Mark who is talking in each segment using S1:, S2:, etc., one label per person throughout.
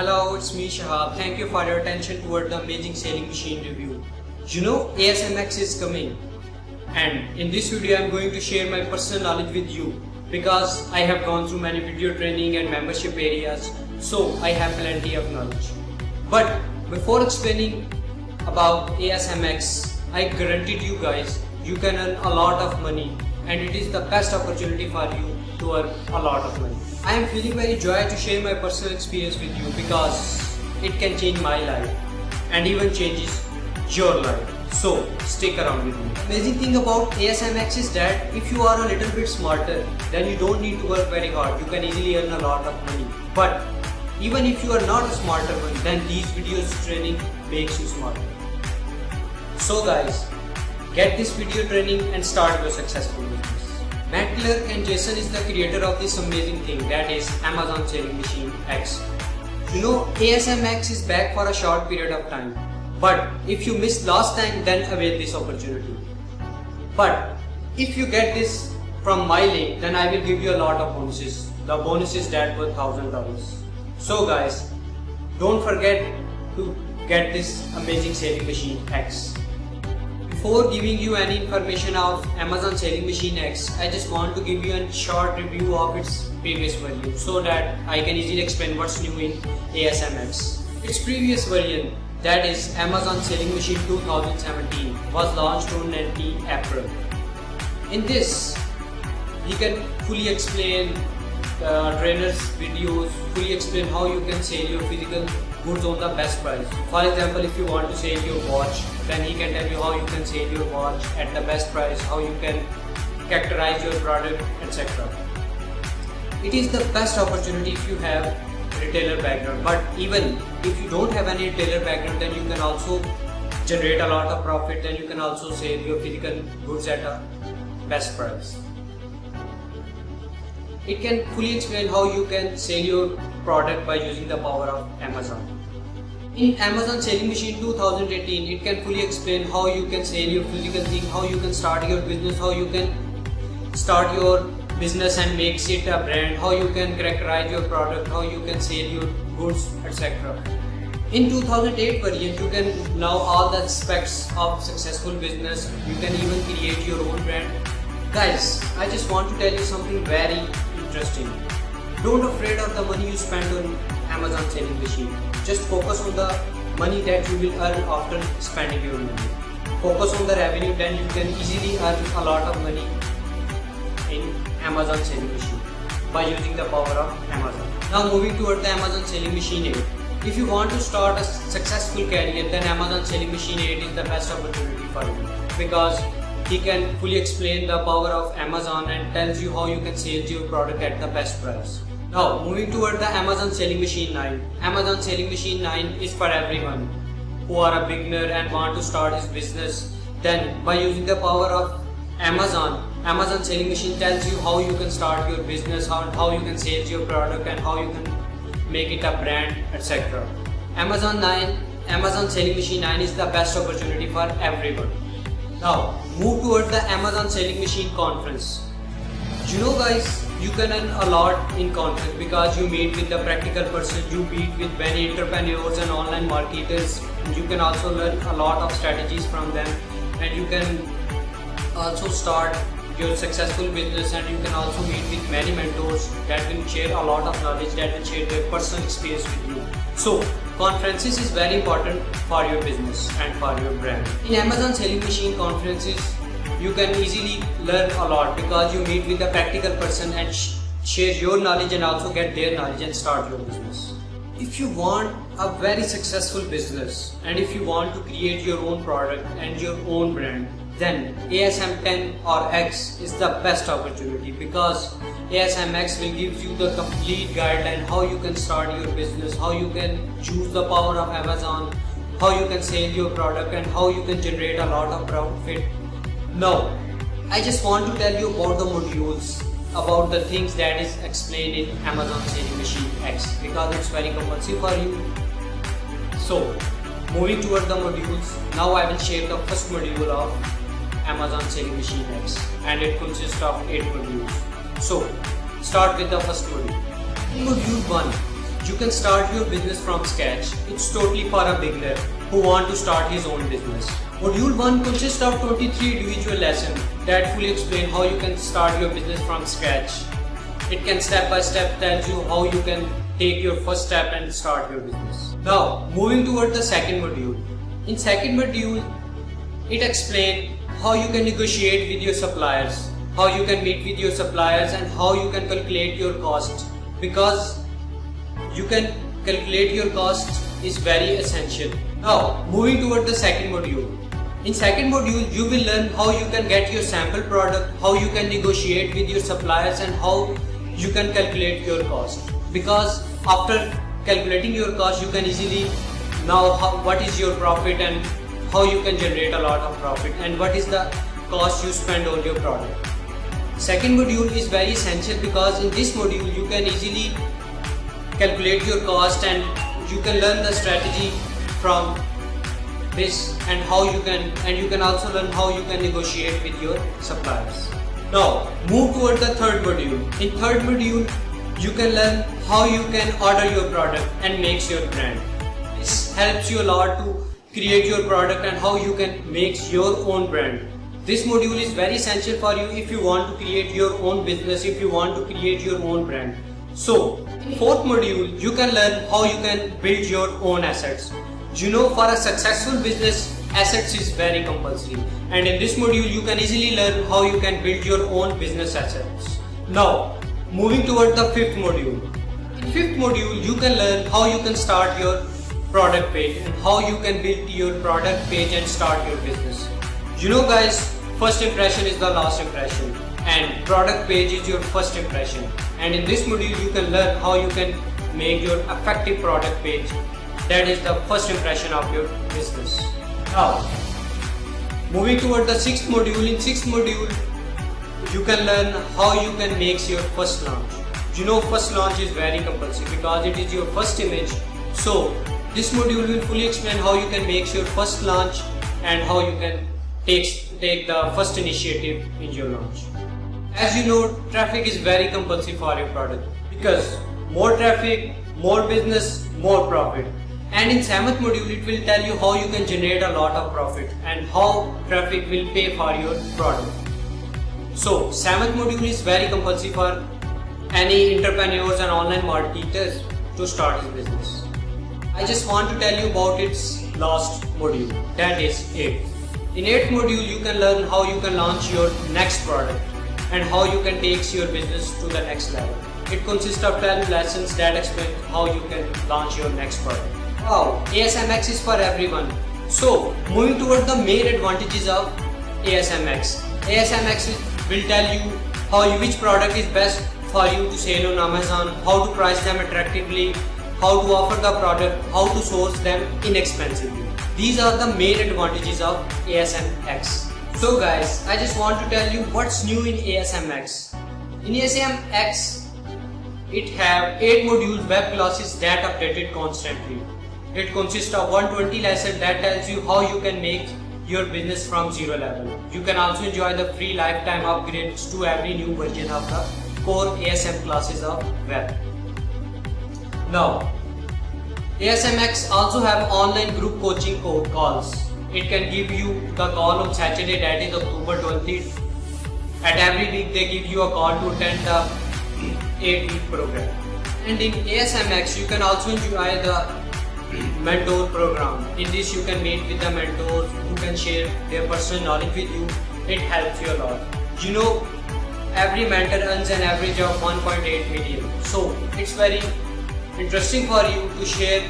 S1: Hello, it's me Shahab. Thank you for your attention toward the amazing sailing machine review. You know ASMX is coming, and in this video I am going to share my personal knowledge with you because I have gone through many video training and membership areas, so I have plenty of knowledge. But before explaining about ASMX, I guaranteed you guys you can earn a lot of money, and it is the best opportunity for you to earn a lot of money. I am feeling very joy to share my personal experience with you because it can change my life and even changes your life. So stick around with me. Amazing thing about ASMX is that if you are a little bit smarter, then you don't need to work very hard. You can easily earn a lot of money. But even if you are not a smarter one, then these videos training makes you smarter. So guys, get this video training and start your successful business. Matt Clark and Jason is the creator of this amazing thing, that is Amazon Sailing Machine X. You know ASMX is back for a short period of time, but if you missed last time, then avail this opportunity. But if you get this from my link, then I will give you a lot of bonuses. The bonus is that worth $1,000. So guys, don't forget to get this amazing Sailing Machine X. Before giving you any information of Amazon Sailing Machine X, I just want to give you a short review of its previous version so that I can easily explain what's new in ASMX. Its previous version, that is Amazon Sailing Machine 2017, was launched on 19 April. In this, you can fully explain trainers' videos, fully explain how you can sell your physical goods on the best price. For example, if you want to sell your watch, then he can tell you how you can sell your watch at the best price, how you can characterize your product, etc. It is the best opportunity if you have a retailer background, but even if you don't have any retailer background, then you can also generate a lot of profit, then you can also sell your physical goods at a best price. It can fully explain how you can sell your product by using the power of Amazon. In Amazon Sailing Machine 2018, it can fully explain how you can sell your physical thing, how you can start your business, how you can start your business and makes it a brand, how you can characterize your product, how you can sell your goods, etc. In 2008 version, you can know all the aspects of successful business. You can even create your own brand. Guys, I just want to tell you something very interesting. Don't afraid of the money you spend on Amazon Sailing Machine. Just focus on the money that you will earn after spending your money. Focus on the revenue, then you can easily earn a lot of money in Amazon Sailing Machine by using the power of Amazon. Now moving toward the Amazon Sailing Machine 8. If you want to start a successful career, then Amazon Sailing Machine 8 is the best opportunity for you because he can fully explain the power of Amazon and tells you how you can sell your product at the best price. Now moving toward the Amazon Sailing Machine 9. Amazon Sailing Machine 9 is for everyone who are a beginner and want to start his business. Then by using the power of Amazon Sailing Machine tells you how you can start your business, how you can sell your product and how you can make it a brand, etc. Amazon Sailing Machine 9 is the best opportunity for everyone. Now move toward the Amazon Sailing Machine Conference. You know guys, you can earn a lot in conference because you meet with the practical person, you meet with many entrepreneurs and online marketers, and you can also learn a lot of strategies from them, and you can also start your successful business, and you can also meet with many mentors that will share a lot of knowledge, that will share their personal experience with you. So conferences is very important for your business and for your brand. In Amazon Sailing Machine conferences, you can easily learn a lot because you meet with a practical person and share your knowledge and also get their knowledge and start your business. If you want a very successful business and if you want to create your own product and your own brand, then ASM10 or X is the best opportunity because ASMX will give you the complete guideline how you can start your business, how you can use the power of Amazon, how you can sell your product and how you can generate a lot of profit. Now, I just want to tell you about the modules, about the things that is explained in Amazon Sailing Machine X because it's very compulsive for you. So, moving toward the modules, now I will share the first module of Amazon Sailing Machine X and it consists of 8 modules. So, start with the first module. In module 1, you can start your business from scratch. It's totally for a beginner who want to start his own business. Module 1 consists of 23 individual lessons that fully explain how you can start your business from scratch. It can step by step tell you how you can take your first step and start your business. Now, moving toward the second module. In second module, it explains how you can negotiate with your suppliers, how you can meet with your suppliers, and how you can calculate your cost, because you can calculate your cost is very essential. Now, moving toward the second module. In second module, you will learn how you can get your sample product, how you can negotiate with your suppliers, and how you can calculate your cost. Because after calculating your cost, you can easily know what is your profit and how you can generate a lot of profit and what is the cost you spend on your product. Second module is very essential because in this module you can easily calculate your cost and you can learn the strategy from this and you can also learn how you can negotiate with your suppliers. Now move toward the third module. In third module you can learn how you can order your product and make your brand. This helps you a lot to create your product and how you can make your own brand. This module is very essential for you if you want to create your own business, if you want to create your own brand. So, in fourth module, you can learn how you can build your own assets. You know, for a successful business, assets is very compulsory. And in this module, you can easily learn how you can build your own business assets. Now, moving toward the fifth module. In fifth module, you can learn how you can start your product page and how you can build your product page and start your business. You know guys, first impression is the last impression and product page is your first impression. And in this module you can learn how you can make your effective product page. That is the first impression of your business. Now, moving toward the sixth module. In sixth module, you can learn how you can make your first launch. You know, first launch is very compulsory because it is your first image. So, this module will fully explain how you can make your first launch and how you can take the first initiative in your launch. As you know, traffic is very compulsory for your product because more traffic, more business, more profit. And in seventh module, it will tell you how you can generate a lot of profit and how traffic will pay for your product. So, seventh module is very compulsory for any entrepreneurs and online marketers to start his business. I just want to tell you about its last module, that is 8th. In 8th module, you can learn how you can launch your next product and how you can take your business to the next level. It consists of 12 lessons that explain how you can launch your next product. Wow, ASMX is for everyone. So, moving toward the main advantages of ASMX. ASMX will tell you which product is best for you to sell on Amazon, how to price them attractively, how to offer the product, how to source them inexpensively. These are the main advantages of ASMX. So guys, I just want to tell you what's new in ASMX. In ASMX, it have 8 modules web classes that updated constantly. It consists of 120 lessons that tells you how you can make your business from zero level. You can also enjoy the free lifetime upgrades to every new version of the core ASM classes of web. Now, ASMX also have online group coaching calls. It can give you the call on Saturday, that is October 20th. At every week they give you a call to attend the 8-week program. And in ASMX you can also enjoy the mentor program. In this you can meet with the mentors who can share their personal knowledge with you. It helps you a lot. You know, every mentor earns an average of 1.8 million. So it's very interesting for you to share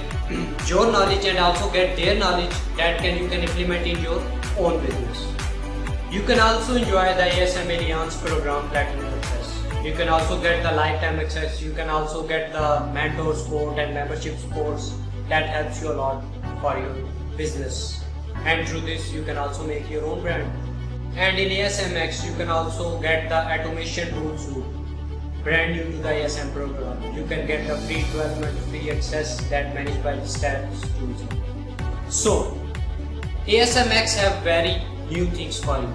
S1: your knowledge and also get their knowledge that you can implement in your own business. You can also enjoy the ASM Alliance program Platinum Access. You can also get the lifetime access. You can also get the mentor support and membership supports that helps you a lot for your business. And through this you can also make your own brand. And in ASMX you can also get the automation tool suite. Brand new to the ASM program. You can get the free 12-month free access that managed by the stats tools. So, ASMX have very new things for you.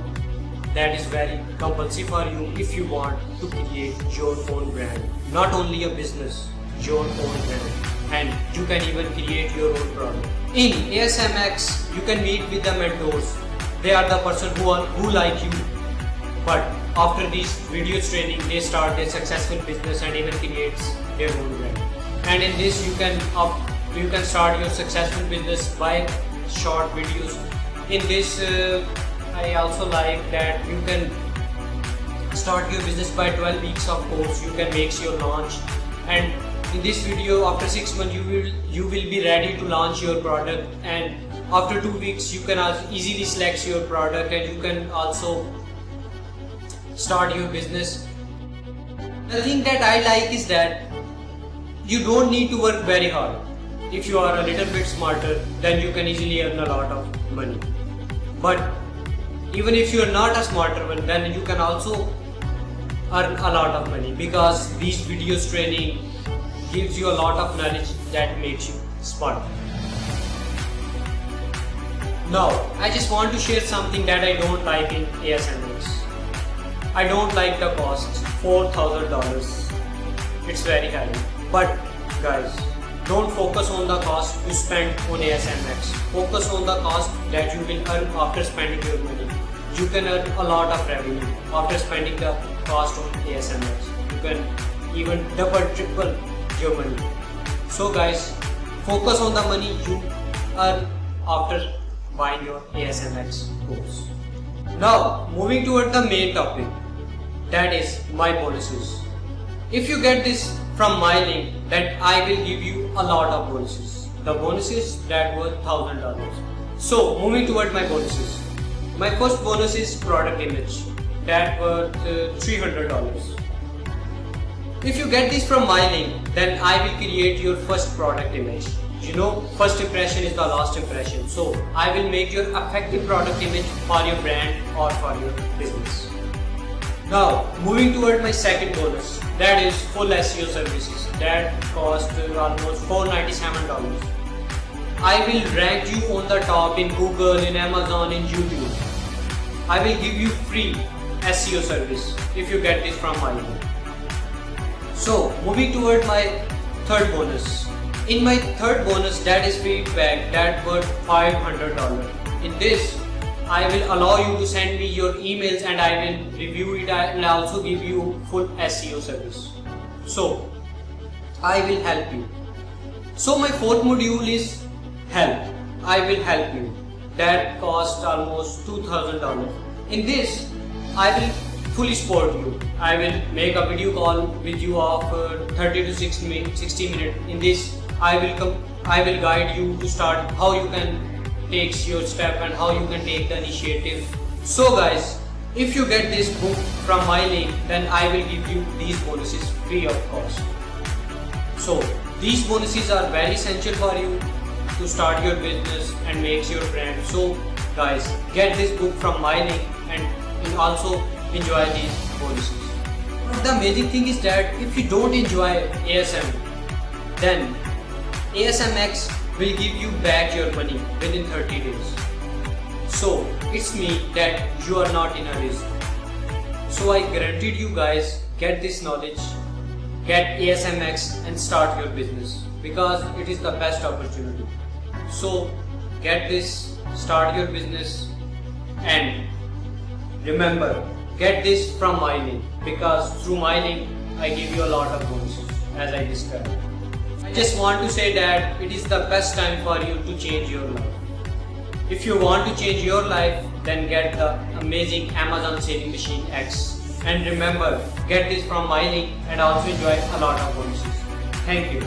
S1: That is very compulsory for you if you want to create your own brand. Not only a business, your own brand. can even create your own product. In ASMX, you can meet with the mentors. They are the person who like you, but after these videos training, they start their successful business and even creates their own brand. And in this, you can start your successful business by short videos. In this, I also like that you can start your business by 12 weeks of course. You can make your launch, and in this video, after 6 months, you will be ready to launch your product, and after 2 weeks, you can easily select your product and you can also start your business. The thing that I like is that you don't need to work very hard. If you are a little bit smarter, then you can easily earn a lot of money. But even if you are not a smarter one, then you can also earn a lot of money, because these videos training gives you a lot of knowledge that makes you smart. Now, I just want to share something that I don't like in ASMX. I don't like the cost, $4,000. It's very high. But guys, don't focus on the cost you spend on ASMX. Focus on the cost that you will earn after spending your money. You can earn a lot of revenue after spending the cost on ASMX. You can even double, triple your money. So guys, focus on the money you earn after buying your ASMX course. Now, moving toward the main topic, that is my bonuses. If you get this from my link, then I will give you a lot of bonuses. The bonuses that were $1,000. So, moving toward my bonuses. My first bonus is product image, that worth $300. If you get this from my link, then I will create your first product image. You know, first impression is the last impression. So I will make your effective product image for your brand or for your business. Now, moving toward my second bonus, that is full SEO services. That cost almost $497. I will rank you on the top in Google, in Amazon, in YouTube. I will give you free SEO service if you get this from my link. So, moving toward my third bonus. In my third bonus, that is feedback, that worth $500. In this, I will allow you to send me your emails and I will review it and also give you full SEO service. So, I will help you. So, my fourth module is help. I will help you. That cost almost $2,000. In this, I will fully support you. I will make a video call with you of 30 to 60 minutes. In this, I will guide you to start how you can take your step and how you can take the initiative. So guys, if you get this book from my link, then I will give you these bonuses free of cost. So these bonuses are very essential for you to start your business and make your brand. So guys, get this book from my link and also enjoy these bonuses. But the amazing thing is that if you don't enjoy ASM, then ASMX will give you back your money within 30 days. So it's me that you are not in a risk. So I guaranteed you guys, get this knowledge, get ASMX and start your business, because it is the best opportunity. So get this, start your business, and remember, get this from my link, because through my link I give you a lot of bonuses as I described. I just want to say that it is the best time for you to change your life. If you want to change your life, then get the amazing Amazon Selling Machine X. And remember, get this from my link and also enjoy a lot of bonuses. Thank you.